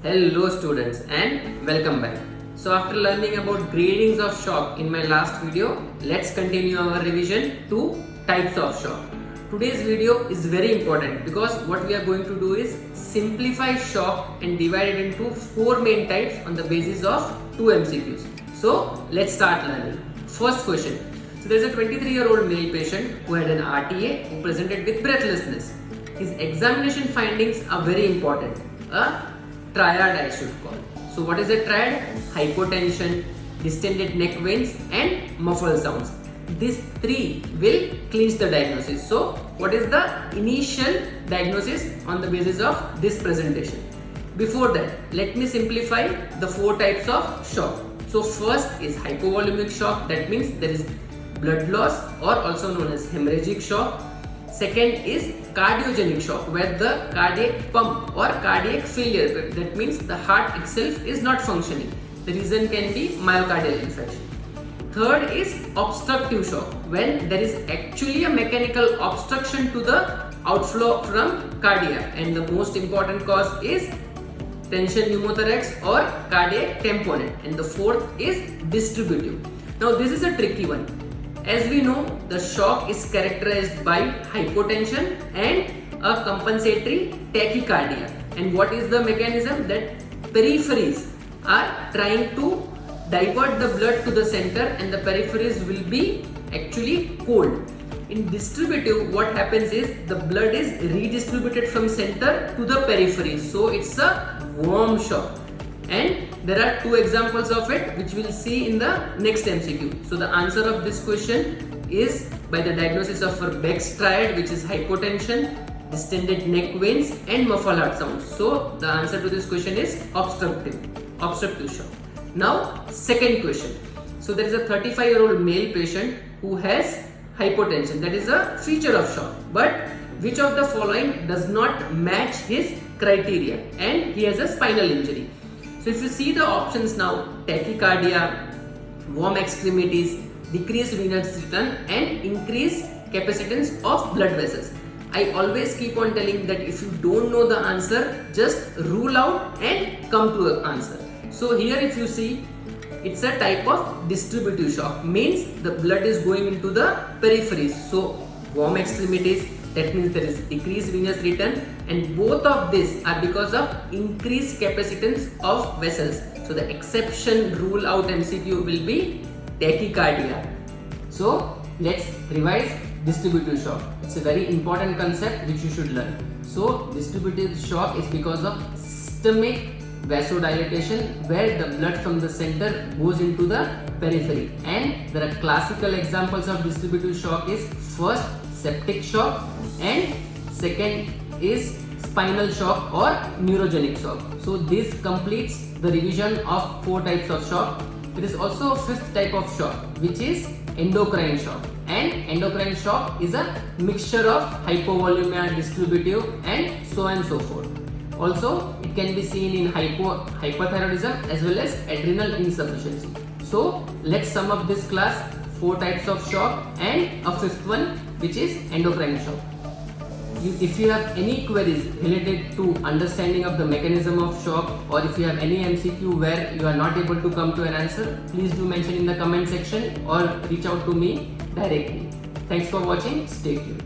Hello students and welcome back. So after learning about gradings of shock in my last video, let's continue our revision to types of shock. Today's video is very important because what we are going to do is simplify shock and divide it into 4 main types on the basis of 2 MCQs. So let's start learning. First question. So there is a 23-year-old male patient who had an RTA who presented with breathlessness. His examination findings are very important. A triad I should call. So what is a triad? Hypotension, distended neck veins and muffled sounds. These 3 will clinch the diagnosis. So what is the initial diagnosis on the basis of this presentation? Before that, let me simplify the 4 types of shock. So first is hypovolumic shock, that means there is blood loss or also known as hemorrhagic shock. Second is cardiogenic shock, where the cardiac pump or cardiac failure, that means the heart itself is not functioning. The reason can be myocardial infarction. Third is obstructive shock, when there is actually a mechanical obstruction to the outflow from cardia, and the most important cause is tension pneumothorax or cardiac tamponade, and the fourth is distributive. Now this is a tricky one. As we know, the shock is characterized by hypotension and a compensatory tachycardia. And what is the mechanism? That peripheries are trying to divert the blood to the center and the peripheries will be actually cold. In distributive, what happens is the blood is redistributed from center to the periphery. So it's a warm shock. And there are 2 examples of it which we'll see in the next MCQ. So the answer of this question is by the diagnosis of a Beck's triad, which is hypotension, distended neck veins and muffled heart sounds. So the answer to this question is obstructive shock. Now second question. So there is a 35-year-old male patient who has hypotension. That is a feature of shock. But which of the following does not match his criteria? And he has a spinal injury. So if you see the options now, tachycardia, warm extremities, decreased venous return and increased capacitance of blood vessels. I always keep on telling that if you don't know the answer, just rule out and come to an answer. So here if you see, it's a type of distributive shock, means the blood is going into the peripheries. So warm extremities, that means there is decreased venous return, and both of these are because of increased capacitance of vessels. So the exception rule out MCQ will be tachycardia. So let's revise distributive shock. It's a very important concept which you should learn. So distributive shock is because of systemic vasodilatation, where the blood from the center goes into the periphery. And there are classical examples of distributive shock is first septic shock and second is spinal shock or neurogenic shock. So this completes the revision of 4 types of shock. There is also a 5th type of shock, which is endocrine shock. And endocrine shock is a mixture of hypovolemia, distributive and so on and so forth. Also, it can be seen in hypothyroidism as well as adrenal insufficiency. So let's sum up this class: 4 types of shock and a 5th one, which is endocrine shock. If you have any queries related to understanding of the mechanism of shock, or if you have any MCQ where you are not able to come to an answer, please do mention in the comment section or reach out to me directly. Thanks for watching. Stay tuned.